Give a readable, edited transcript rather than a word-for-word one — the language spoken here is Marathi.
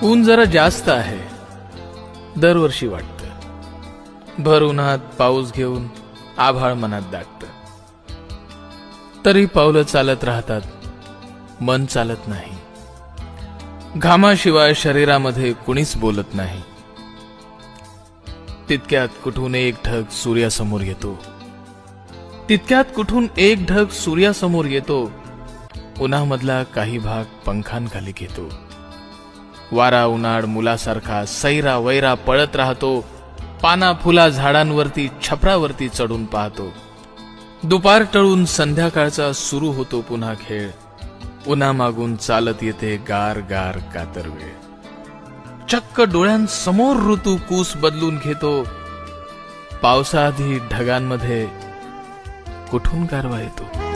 ऊन जरा जास्त आहे, दरवर्षी वाटतं. भर उन्हात पाऊस घेऊन आभाळ मनात दागतं. तरी पावलं चालत राहतात, मन चालत नाही. घामाशिवाय शरीरामध्ये कुणीच बोलत नाही. तितक्यात कुठून एक ढग सूर्यासमोर येतो. तितक्यात कुठून एक ढग सूर्यासमोर येतो. उन्हामधला काही भाग पंखांखाली घेतो. वारा उन्हाळ मुलासारखा सैरा वैरा पळत राहतो. पाना फुला झाडांवरती छपरावरती चढून पाहतो. दुपार टळून संध्याकाळचा सुरू होतो पुन्हा खेळ. उन्हामागून चालत येते गार गार कातर वेळ. चक्क डोळ्यांसमोर ऋतू कूस बदलून घेतो. पावसाआधी ढगांमध्ये कुठून गारवा येतो.